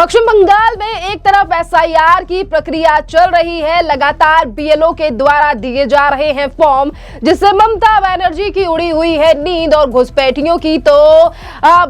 पश्चिम बंगाल में एक तरफ एसआईआर की प्रक्रिया चल रही है, लगातार बीएलओ के द्वारा दिए जा रहे हैं फॉर्म, जिससे ममता बनर्जी की उड़ी हुई है नींद और घुसपैठियों की तो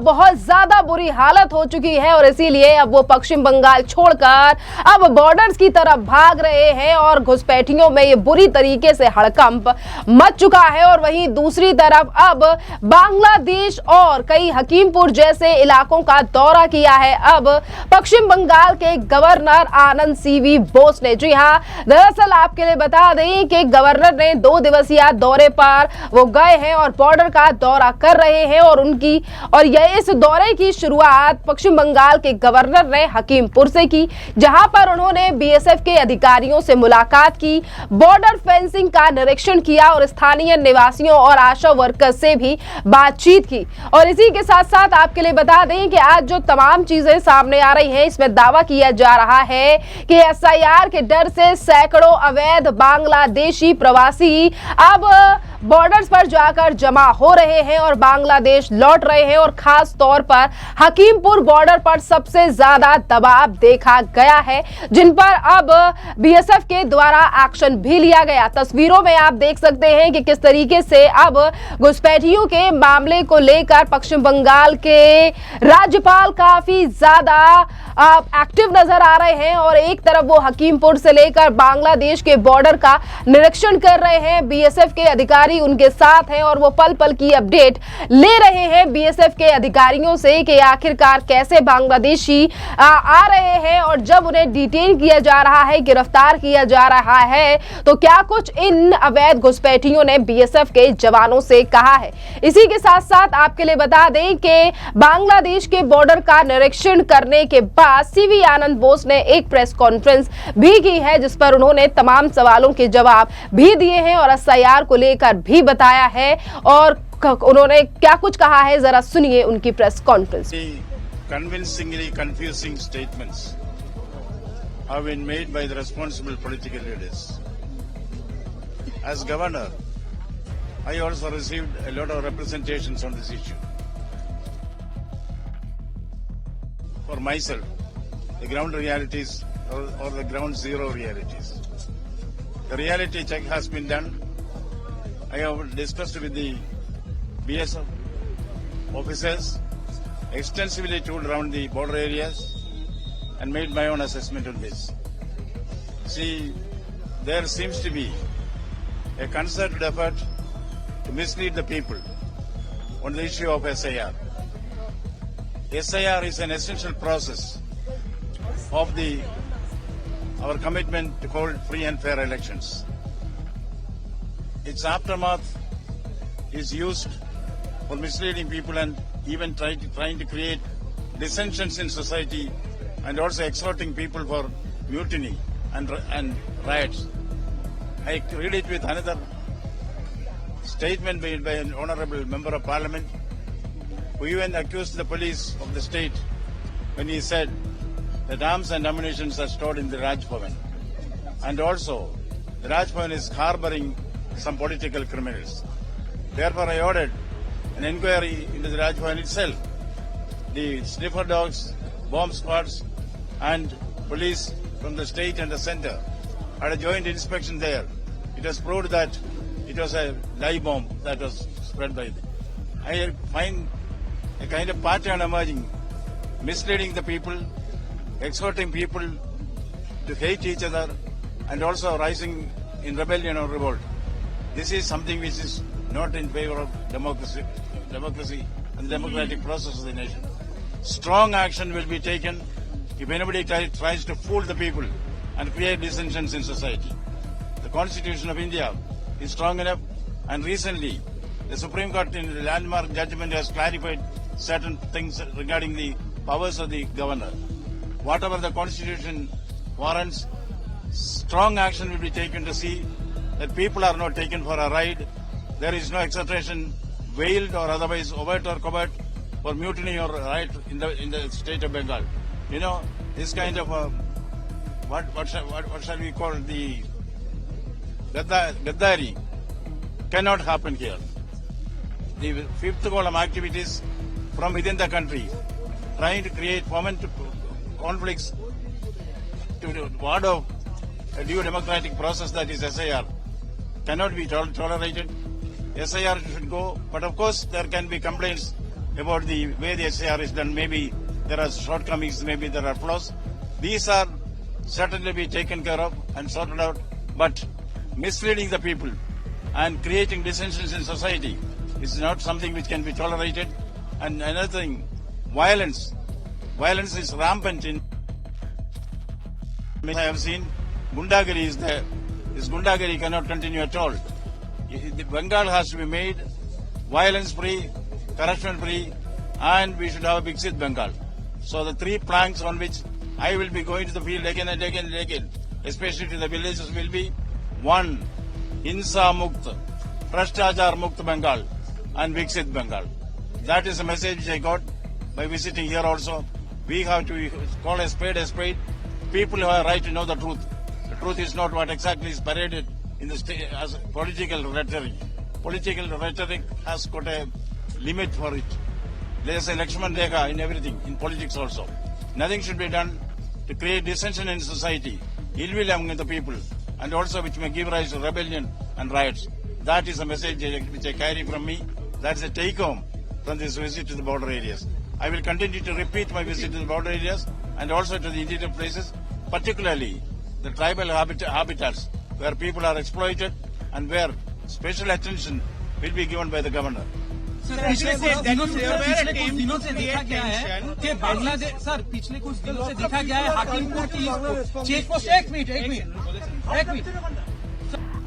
बहुत ज्यादा बुरी हालत हो चुकी है और इसीलिए अब वो पश्चिम बंगाल छोड़कर अब बॉर्डर्स की तरफ भाग रहे हैं और घुसपैठियों में ये बुरी तरीके से हड़कंप मच चुका है। और वहीं दूसरी तरफ अब बांग्लादेश और कई हकीमपुर जैसे इलाकों का दौरा किया है अब पश्चिम बंगाल के गवर्नर आनंद सीवी बोस ने। जी हां, दरअसल आपके लिए बता दें कि गवर्नर ने 2 दिवसीय दौरे पर वो गए हैं और बॉर्डर का दौरा कर रहे हैं और यह इस दौरे की शुरुआत पश्चिम बंगाल के गवर्नर ने हकीमपुर से की, जहां पर उन्होंने बीएसएफ के अधिकारियों से मुलाकात की, बॉर्डर फेंसिंग का निरीक्षण किया और स्थानीय निवासियों और आशा वर्कर्स से भी बातचीत की। और इसी के साथ साथ आपके लिए बता दें कि आज जो तमाम चीजें सामने आ रही हैं, इसमें दावा किया जा रहा है कि एसआईआर के डर से सैकड़ों अवैध बांग्लादेशी प्रवासी अब बॉर्डर्स पर जाकर जमा हो रहे हैं और बांग्लादेश लौट रहे हैं और खास तौर पर हकीमपुर बॉर्डर पर सबसे ज्यादा दबाव देखा गया है, जिन पर अब बीएसएफ के द्वारा एक्शन भी लिया गया। तस्वीरों में आप देख सकते हैं कि किस तरीके से अब घुसपैठियों के मामले को लेकर पश्चिम बंगाल के राज्यपाल काफी ज्यादा एक्टिव नजर आ रहे हैं और एक तरफ वो हकीमपुर से लेकर बांग्लादेश के बॉर्डर का निरीक्षण कर रहे हैं। बीएसएफ के अधिकारी उनके साथ हैं और वो पल पल की अपडेट ले रहे हैं बीएसएफ के अधिकारियों से कि आखिरकार कैसे बांग्लादेशी आ रहे हैं और जब उन्हें डिटेन किया जा रहा है, गिरफ्तार किया जा रहा है, तो क्या कुछ इन अवैध घुसपैठियों ने बीएसएफ के जवानों से कहा है। इसी के साथ साथ आपके लिए बता दें कि बांग्लादेश के बॉर्डर का निरीक्षण करने के बाद सीवी आनंद बोस ने एक प्रेस कॉन्फ्रेंस भी की है, जिस पर उन्होंने तमाम सवालों के जवाब भी दिए हैं और एसआईआर को लेकर भी बताया है और उन्होंने क्या कुछ कहा है, जरा सुनिए उनकी press conference. Convincingly confusing statements have been made by the responsible political leaders. As governor, I also received a lot of representations on this issue. For myself, the ground realities or the ground zero realities. The reality check has been done. I have discussed with the BSF officers, extensively toured around the border areas and made my own assessment on this. See, there seems to be a concerted effort to mislead the people on the issue of SIR. SIR is an essential process of our commitment to hold free and fair elections. Its aftermath is used for misleading people and even trying to create dissensions in society and also exhorting people for mutiny and riots. I read it with another statement made by an honorable member of parliament who even accused the police of the state when he said that arms and ammunition are stored in the Raj Bhavan. And also, the Raj Bhavan is harboring some political criminals. Therefore, I ordered an inquiry into the Raj Bhavan itself. The sniffer dogs, bomb squads, and police from the state and the center had a joint inspection there. It was proved that it was a live bomb that was spread by them. I find a kind of pattern emerging, misleading the people, exhorting people to hate each other, and also rising in rebellion or revolt. This is something which is not in favor of democracy and the democratic process of the nation. Strong action will be taken if anybody tries to fool the people and create dissensions in society. The Constitution of India is strong enough, and recently the Supreme Court in the landmark judgment has clarified certain things regarding the powers of the governor. Whatever the Constitution warrants, strong action will be taken to see that people are not taken for a ride. There is no exhortation, veiled or otherwise, overt or covert, for mutiny or riot in the state of Bengal. You know, this kind of what shall we call the Gaddari cannot happen here. The fifth column activities from within the country, trying to create foment conflicts to ward off a due democratic process that is SIR cannot be tolerated. SIR should go, but of course there can be complaints about the way the SIR is done. Maybe there are shortcomings, maybe there are flaws. These are certainly be taken care of and sorted out, but misleading the people and creating dissensions in society is not something which can be tolerated. And another thing, violence is rampant in. I have seen Gundagiri is there. This Gundagiri cannot continue at all. The Bengal has to be made violence-free, corruption-free, and we should have a Viksit Bengal. So the three planks on which I will be going to the field again and again and again, especially to the villages, will be 1. Hinsa Mukt, Bhrashtachaar Mukt Bengal, and Viksit Bengal. That is a message which I got by visiting here also. We have to call a spade a spade. People have a right to know the truth. The truth is not what exactly is paraded in the state as political rhetoric. Political rhetoric has got a limit for it. There is a Lakshman Rekha in everything, in politics also. Nothing should be done to create dissension in society, ill will among the people, and also which may give rise to rebellion and riots. That is a message which I carry from me. That is a take-home from this visit to the border areas. I will continue to repeat my visit to the border areas and also to the interior places, particularly the tribal habitats where people are exploited and where special attention will be given by the governor. Sir पिछले कुछ दिनों से देखा गया है कि Bangladesh sir पिछले कुछ दिनों से देखा गया है हाकिमपुर की चेक पोस्ट एक मिनट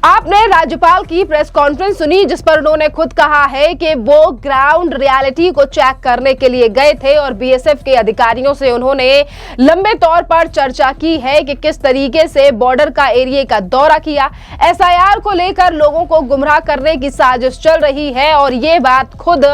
आपने राज्यपाल की प्रेस कॉन्फ्रेंस सुनी जिस पर उन्होंने खुद कहा है कि वो ग्राउंड रियलिटी को चेक करने के लिए गए थे और बीएसएफ के अधिकारियों से उन्होंने लंबे तौर पर चर्चा की है कि किस तरीके से बॉर्डर का एरिया का दौरा किया। एसआईआर को लेकर लोगों को गुमराह करने की साजिश चल रही है और ये बात खुद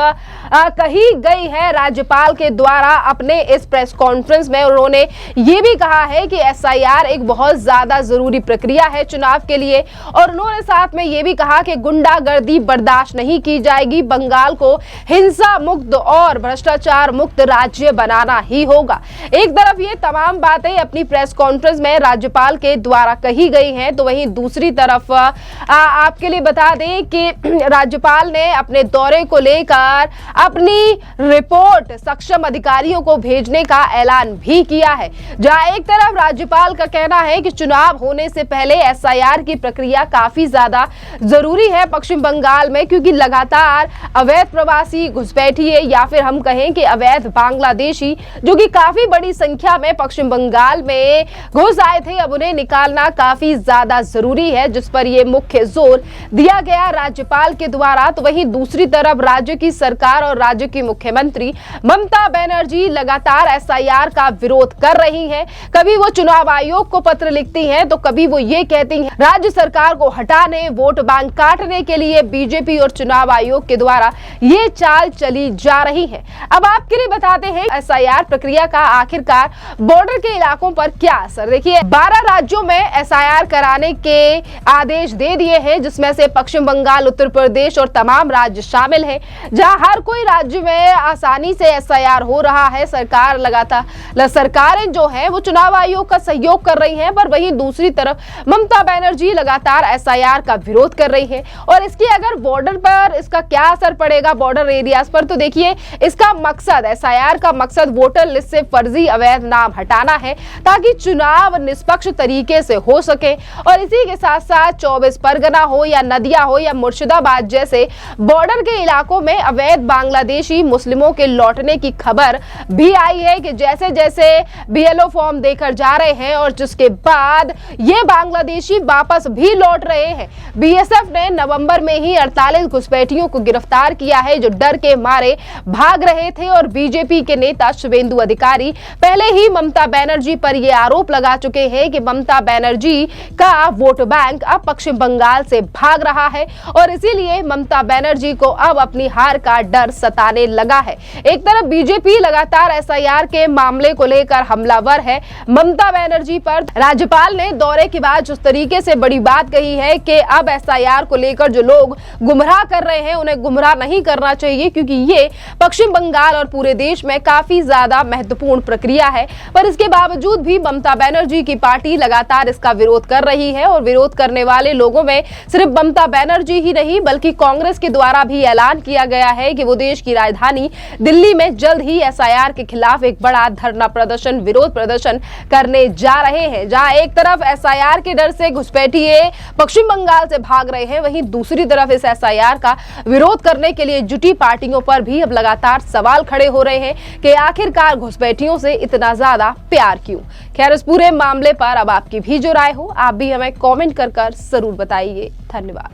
कही गई है राज्यपाल के द्वारा अपने इस प्रेस कॉन्फ्रेंस में। उन्होंने ये भी कहा है कि एसआईआर एक बहुत ज्यादा जरूरी प्रक्रिया है चुनाव के लिए और उन्होंने साथ में यह भी कहा कि गुंडागर्दी बर्दाश्त नहीं की जाएगी, बंगाल को हिंसा मुक्त और भ्रष्टाचार मुक्त राज्य बनाना ही होगा। एक तरफ ये तमाम बातें अपनी प्रेस कॉन्फ्रेंस में राज्यपाल के द्वारा कही गई हैं, तो वहीं दूसरी तरफ आपके लिए बता दें कि राज्यपाल ने अपने दौरे को लेकर अपनी रिपोर्ट सक्षम अधिकारियों को भेजने का ऐलान भी किया है। जहां एक तरफ राज्यपाल का कहना है कि चुनाव होने से पहले एसआईआर की प्रक्रिया काफी ज्यादा जरूरी है पश्चिम बंगाल में, क्योंकि लगातार अवैध प्रवासी घुसपैठिए या फिर हम कहें कि अवैध बांग्लादेशी जो कि काफी बड़ी संख्या में पश्चिम बंगाल में घुस आए थे, अब उन्हें निकालना काफी ज्यादा जरूरी है, जिस पर यह मुख्य जोर दिया गया राज्यपाल के द्वारा। तो वहीं दूसरी तरफ राज्य की सरकार और राज्य की मुख्यमंत्री ममता बनर्जी लगातार एसआईआर का विरोध कर रही हैं। कभी वो चुनाव आयोग को पत्र लिखती हैं तो कभी वो ये कहती हैं राज्य सरकार को हटाने, वोट बैंक काटने के लिए बीजेपी और चुनाव आयोग के द्वारा ये चाल चली जा रही है। अब आपके लिए बताते हैं एसआईआर प्रक्रिया का आखिरकार बॉर्डर के इलाकों पर क्या असर। देखिए 12 राज्यों में एसआईआर कराने के आदेश दे दिए हैं, जिसमें से पश्चिम बंगाल, उत्तर प्रदेश और तमाम राज्य शामिल हैं, जहां हर कोई राज्य में आसानी से एसआईआर हो रहा है। सरकार लगातार सरकारें जो है वो चुनाव आयोग का सहयोग कर रही हैं, पर वहीं दूसरी तरफ ममता बनर्जी लगातार एसआईआर का विरोध कर रही है। और इसकी अगर बॉर्डर पर इसका क्या असर पड़ेगा बॉर्डर एरियाज पर, तो देखिए इसका मकसद, एसआईआर का मकसद वोटर लिस्ट से फर्जी अवैध नाम हटाना है ताकि चुनाव निष्पक्ष तरीके से हो सके। और इसी के साथ साथ 24 परगना हो या नदिया हो या मुर्शिदाबाद जैसे बॉर्डर के इलाकों में अवैध बांग्लादेशी मुस्लिमों के लौटने की खबर भी आई है कि जैसे जैसे बीएलओ फॉर्म देकर जा रहे हैं और जिसके बाद ये बांग्लादेशी वापस भी लौट रहे हैं। बीएसएफ ने नवंबर में ही 48 घुसपैठियों को गिरफ्तार किया है जो डर के मारे भाग रहे थे और बीजेपी के नेता शुभेंदु अधिकारी पहले ही ममता बनर्जी पर यह आरोप लगा चुके हैं कि ममता बनर्जी का वोट बैंक अब पश्चिम बंगाल से भाग रहा है और इसीलिए ममता बनर्जी को अब अपनी हार का डर सताने लगा है। एक तरफ बीजेपी लगातार एसआईआर के मामले को लेकर हमलावर है ममता बनर्जी पर। राज्यपाल ने दौरे के बाद जिस तरीके से बड़ी बात कही है है कि अब एसआईआर को लेकर जो लोग गुमराह कर रहे हैं उन्हें गुमराह नहीं करना चाहिए, क्योंकि ये पश्चिम बंगाल और पूरे देश में काफी ज्यादा महत्वपूर्ण प्रक्रिया है। पर इसके बावजूद भी ममता बनर्जी की पार्टी लगातार इसका विरोध कर रही है और विरोध करने वाले लोगों में सिर्फ ममता बनर्जी ही नहीं बल्कि कांग्रेस के द्वारा भी ऐलान किया गया है कि वो देश की राजधानी दिल्ली में जल्द ही एसआईआर के खिलाफ एक बड़ा धरना प्रदर्शन, विरोध प्रदर्शन करने जा रहे हैं। जहां एक तरफ एसआईआर के डर से घुसपैठिए पश्चिम बंगाल से भाग रहे हैं, वहीं दूसरी तरफ इस एसआईआर का विरोध करने के लिए जुटी पार्टियों पर भी अब लगातार सवाल खड़े हो रहे हैं कि आखिरकार घुसपैठियों से इतना ज्यादा प्यार क्यों। खैर, इस पूरे मामले पर अब आपकी भी जो राय हो आप भी हमें कमेंट कर जरूर बताइए। धन्यवाद।